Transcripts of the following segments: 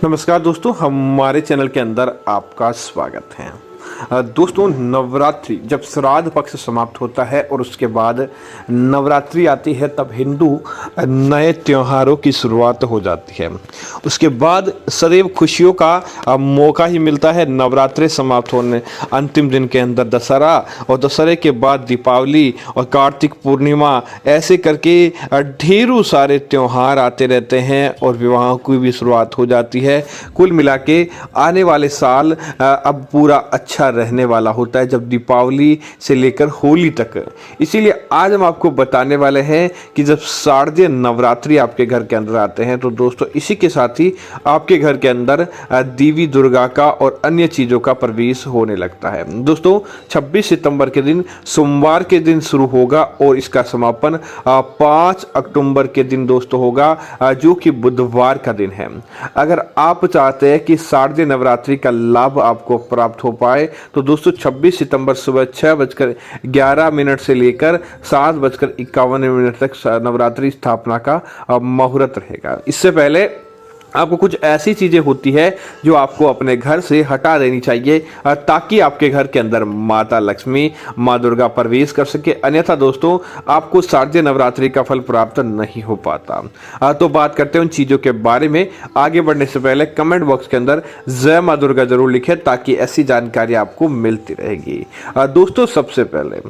नमस्कार दोस्तों, हमारे चैनल के अंदर आपका स्वागत है। दोस्तों, नवरात्रि जब श्राद्ध पक्ष समाप्त होता है और उसके बाद नवरात्रि आती है, तब हिंदू नए त्योहारों की शुरुआत हो जाती है। उसके बाद सदैव खुशियों का मौका ही मिलता है। नवरात्रि समाप्त होने अंतिम दिन के अंदर दशहरा, और दशहरे के बाद दीपावली और कार्तिक पूर्णिमा, ऐसे करके ढेरों सारे त्योहार आते रहते हैं और विवाहों की भी शुरुआत हो जाती है। कुल मिला के आने वाले साल अब पूरा अच्छा रहने वाला होता है, जब दीपावली से लेकर होली तक। इसीलिए आज हम आपको बताने वाले हैं कि जब शारदीय नवरात्रि आपके घर के अंदर आते हैं, तो दोस्तों इसी के साथ ही आपके घर के अंदर देवी दुर्गा का और अन्य चीज़ों का प्रवेश होने लगता है। दोस्तों, 26 सितंबर के दिन सोमवार के दिन शुरू होगा और इसका समापन 5 अक्टूबर के दिन दोस्तों होगा, जो कि बुधवार का दिन है। अगर आप चाहते हैं कि शारदीय नवरात्रि का लाभ आपको प्राप्त हो पाए, तो दोस्तों 26 सितंबर सुबह 6:11 से लेकर 7:51 तक नवरात्रि स्थापना का मुहूर्त रहेगा। इससे पहले आपको कुछ ऐसी चीजें होती है जो आपको अपने घर से हटा देनी चाहिए, ताकि आपके घर के अंदर माता लक्ष्मी, माँ दुर्गा प्रवेश कर सके। अन्यथा दोस्तों आपको शारदीय नवरात्रि का फल प्राप्त नहीं हो पाता। तो बात करते हैं उन चीजों के बारे में। आगे बढ़ने से पहले कमेंट बॉक्स के अंदर जय माँ दुर्गा जरूर लिखें, ताकि ऐसी जानकारी आपको मिलती रहेगी। दोस्तों, सबसे पहले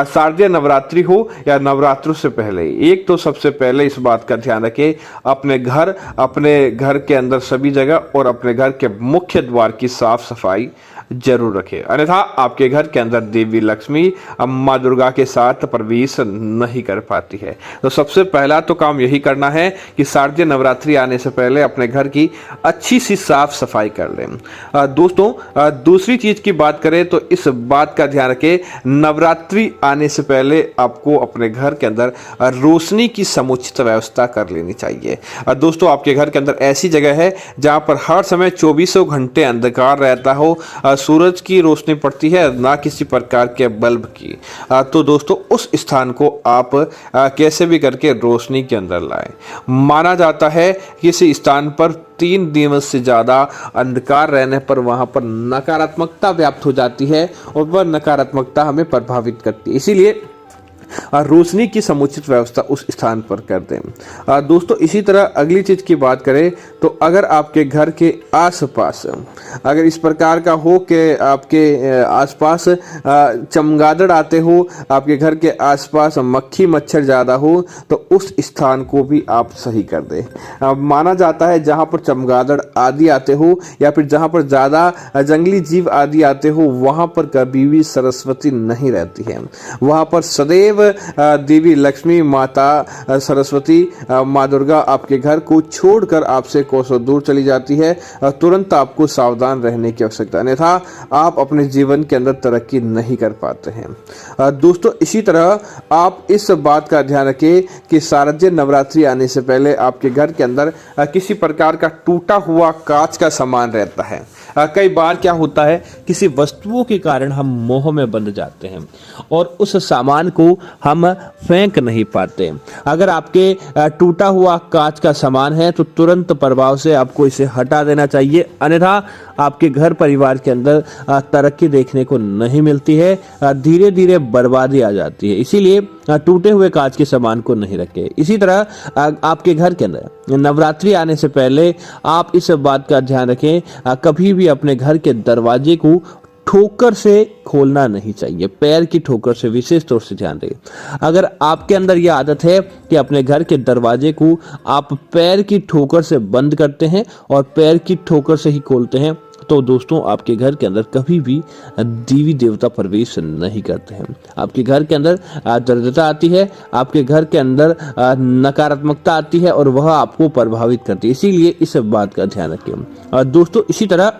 शारदीय नवरात्रि हो या नवरात्रों से पहले, एक तो सबसे पहले इस बात का ध्यान रखें, अपने घर के अंदर सभी जगह और अपने घर के मुख्य द्वार की साफ सफाई जरूर रखें। अन्यथा आपके घर के अंदर देवी लक्ष्मी माँ दुर्गा के साथ प्रवेश नहीं कर पाती है। तो सबसे पहला तो काम यही करना है कि शारदीय नवरात्रि आने से पहले अपने घर की अच्छी सी साफ सफाई कर लें। दोस्तों, दूसरी चीज की बात करें तो इस बात का ध्यान रखें, नवरात्रि आने से पहले आपको अपने घर के अंदर रोशनी की समुचित व्यवस्था कर लेनी चाहिए। दोस्तों, आपके घर के अंदर ऐसी जगह है जहां पर हर समय 24 घंटे अंधकार रहता हो, सूरज की रोशनी पड़ती है, ना किसी प्रकार के बल्ब की। तो दोस्तों उस स्थान को आप कैसे भी करके रोशनी के अंदर लाएं। माना जाता है कि इस स्थान पर 3 दिन से ज्यादा अंधकार रहने पर वहां पर नकारात्मकता व्याप्त हो जाती है और वह नकारात्मकता हमें प्रभावित करती है। इसीलिए रोशनी की समुचित व्यवस्था उस स्थान पर कर दें। दोस्तों, इसी तरह अगली चीज की बात करें तो अगर आपके घर के आसपास अगर इस प्रकार का हो कि आपके आसपास चमगादड़ आते हो, आपके घर के आसपास मक्खी मच्छर ज़्यादा हो, तो उस स्थान को भी आप सही कर दें। माना जाता है जहाँ पर चमगादड़ आदि आते हो या फिर जहाँ पर ज़्यादा जंगली जीव आदि आते हो, वहाँ पर कभी भी सरस्वती नहीं रहती है। वहाँ पर सदैव देवी लक्ष्मी, माता सरस्वती, माँ दुर्गा आपके घर को छोड़कर आपसे कोसों दूर चली जाती है। तुरंत आपको सावधान रहने की आवश्यकता है, अन्यथा आप अपने जीवन के अंदर तरक्की नहीं कर पाते हैं। दोस्तों, इसी तरह आप इस बात का ध्यान रखें कि शारदीय नवरात्रि आने से पहले आपके घर के अंदर किसी प्रकार का टूटा हुआ कांच का सामान रहता है। कई बार क्या होता है, किसी वस्तुओं के कारण हम मोह में बंध जाते हैं और उस सामान को हम फेंक नहीं पाते। अगर आपके टूटा हुआ कांच का सामान है तो तुरंत प्रभाव से आपको इसे हटा देना चाहिए, अन्यथा आपके घर परिवार के अंदर तरक्की देखने को नहीं मिलती है, धीरे धीरे बर्बादी आ जाती है। इसीलिए टूटे हुए कांच के सामान को नहीं रखें। इसी तरह आपके घर के अंदर नवरात्रि आने से पहले आप इस बात का ध्यान रखें, कभी भी अपने घर के दरवाजे को ठोकर से खोलना नहीं चाहिए। पैर की ठोकर से विशेष तौर से ध्यान दें। अगर आपके अंदर यह आदत है कि अपने घर के दरवाजे को आप पैर की ठोकर से बंद करते हैं और पैर की ठोकर से ही खोलते हैं, तो दोस्तों आपके घर के अंदर कभी भी देवी देवता प्रवेश नहीं करते हैं। आपके घर के अंदर दरिद्रता आती है, आपके घर के अंदर नकारात्मकता आती है और वह आपको प्रभावित करती है। इसीलिए इस बात का ध्यान रखें। दोस्तों, इसी तरह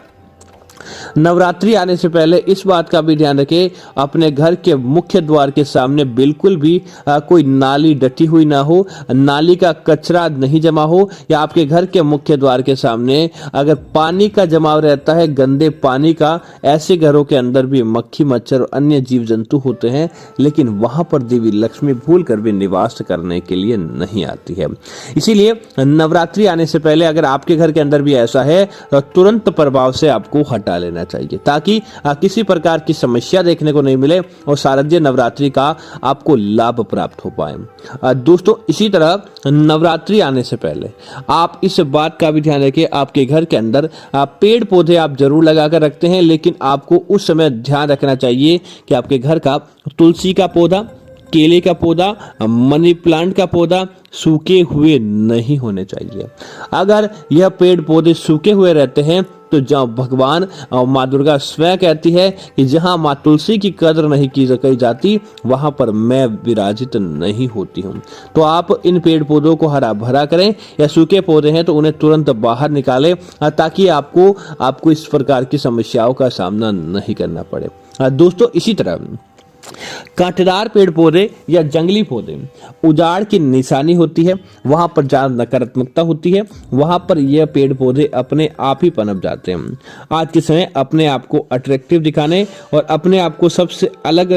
नवरात्रि आने से पहले इस बात का भी ध्यान रखें, अपने घर के मुख्य द्वार के सामने बिल्कुल भी कोई नाली डटी हुई ना हो, नाली का कचरा नहीं जमा हो, या आपके घर के मुख्य द्वार के सामने अगर पानी का जमाव रहता है, गंदे पानी का, ऐसे घरों के अंदर भी मक्खी मच्छर और अन्य जीव जंतु होते हैं, लेकिन वहां पर देवी लक्ष्मी भूल कर भी निवास करने के लिए नहीं आती है। इसीलिए नवरात्रि आने से पहले अगर आपके घर के अंदर भी ऐसा है तो तुरंत प्रभाव से आपको हटा लेना चाहिए, ताकि किसी प्रकार की समस्या देखने को नहीं मिले और शारदीय नवरात्रि का आपको लाभ प्राप्त हो पाए। दोस्तों, इसी तरह नवरात्रि आने से पहले आप इस बात का भी ध्यान रखें, आपके घर के अंदर पेड़ पौधे आप जरूर लगाकर रखते हैं, लेकिन आपको उस समय ध्यान रखना चाहिए कि आपके घर का तुलसी का पौधा, केले का पौधा, मनी प्लांट का पौधा सूखे हुए नहीं होने चाहिए। अगर यह पेड़ पौधे सूखे हुए रहते हैं तो जहाँ भगवान और माँ दुर्गा स्वयं कहती है कि जहाँ माँ तुलसी की कदर नहीं की जाती, वहां पर मैं विराजित नहीं होती हूँ। तो आप इन पेड़ पौधों को हरा भरा करें, या सूखे पौधे हैं तो उन्हें तुरंत बाहर निकालें, ताकि आपको इस प्रकार की समस्याओं का सामना नहीं करना पड़े। दोस्तों, इसी तरह कांटेदार पेड़ पौधे या जंगली पौधे उजाड़ की निशानी होती है, वहां पर ज्यादा नकारात्मकता होती है, वहां पर यह पेड़ पौधे अपने आप ही पनप जाते हैं। आज के समय अपने आप को अट्रैक्टिव दिखाने और अपने आप को सबसे अलग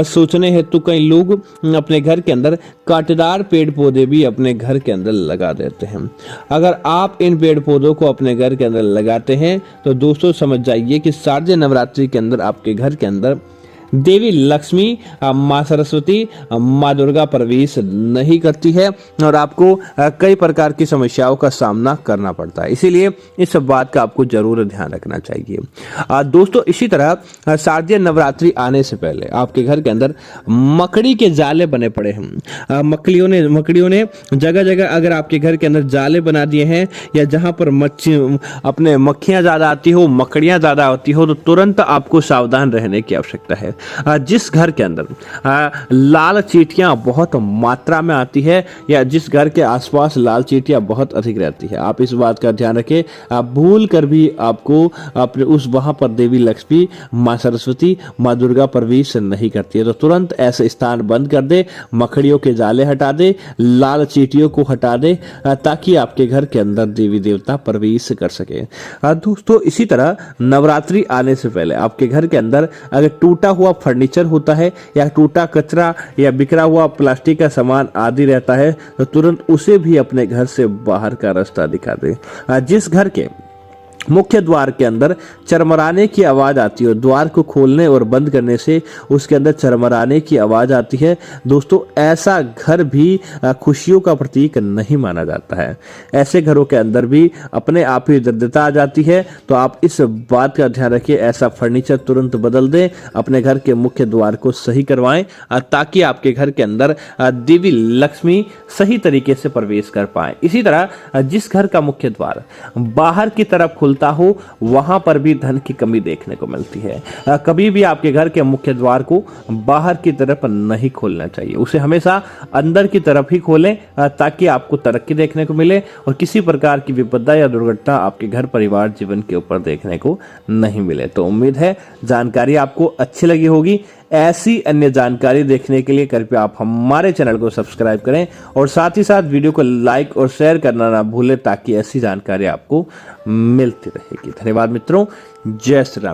सोचने हेतु कई लोग अपने घर के अंदर कांटेदार पेड़ पौधे भी अपने घर के अंदर लगा देते हैं। अगर आप इन पेड़ पौधों को अपने घर के अंदर लगाते हैं तो दोस्तों समझ जाइए कि शारदीय नवरात्रि के अंदर आपके घर के अंदर देवी लक्ष्मी, माँ सरस्वती, माँ दुर्गा प्रवेश नहीं करती है और आपको कई प्रकार की समस्याओं का सामना करना पड़ता है। इसीलिए इस बात का आपको जरूर ध्यान रखना चाहिए। दोस्तों, इसी तरह शारदीय नवरात्रि आने से पहले आपके घर के अंदर मकड़ी के जाले बने पड़े हैं। मकड़ियों ने जगह जगह अगर आपके घर के अंदर जाले बना दिए हैं, या जहां पर मक्खियां ज्यादा आती हो, मकड़ियां ज्यादा होती हो, तो तुरंत आपको सावधान रहने की आवश्यकता है। जिस घर के अंदर लाल चींटियां बहुत मात्रा में आती है, या जिस घर के आसपास लाल चींटियां बहुत अधिक रहती है, आप इस बात का ध्यान रखें, आप भूल कर भी आपको अपने वहां पर देवी लक्ष्मी, माँ सरस्वती, माँ दुर्गा प्रवेश नहीं करती है। तो तुरंत ऐसे स्थान बंद कर दे, मकड़ियों के जाले हटा दे, लाल चींटियों को हटा दे, ताकि आपके घर के अंदर देवी देवता प्रवेश कर सके। दोस्तों, इसी तरह नवरात्रि आने से पहले आपके घर के अंदर अगर टूटा हुआ फर्नीचर होता है, या टूटा कचरा या बिखरा हुआ प्लास्टिक का सामान आदि रहता है, तो तुरंत उसे भी अपने घर से बाहर का रास्ता दिखा दे। जिस घर के मुख्य द्वार के अंदर चरमराने की आवाज आती है, द्वार को खोलने और बंद करने से उसके अंदर चरमराने की आवाज आती है, दोस्तों ऐसा घर भी खुशियों का प्रतीक नहीं माना जाता है। ऐसे घरों के अंदर भी अपने आप ही दरिद्रता आ जाती है। तो आप इस बात का ध्यान रखिए, ऐसा फर्नीचर तुरंत बदल दें, अपने घर के मुख्य द्वार को सही करवाएं, ताकि आपके घर के अंदर देवी लक्ष्मी सही तरीके से प्रवेश कर पाए। इसी तरह जिस घर का मुख्य द्वार बाहर की तरफ खुलता हो, वहां पर भी धन की कमी देखने को मिलती है। कभी भी आपके घर के मुख्य द्वार को बाहर की तरफ नहीं खोलना चाहिए, उसे हमेशा अंदर की तरफ ही खोलें, ताकि आपको तरक्की देखने को मिले और किसी प्रकार की विपदा या दुर्घटना आपके घर परिवार जीवन के ऊपर देखने को नहीं मिले। तो उम्मीद है जानकारी आपको अच्छी लगी होगी। ऐसी अन्य जानकारी देखने के लिए कृपया आप हमारे चैनल को सब्सक्राइब करें और साथ ही साथ वीडियो को लाइक और शेयर करना ना भूलें, ताकि ऐसी जानकारी आपको मिलती रहेगी। धन्यवाद मित्रों, जय श्री राम।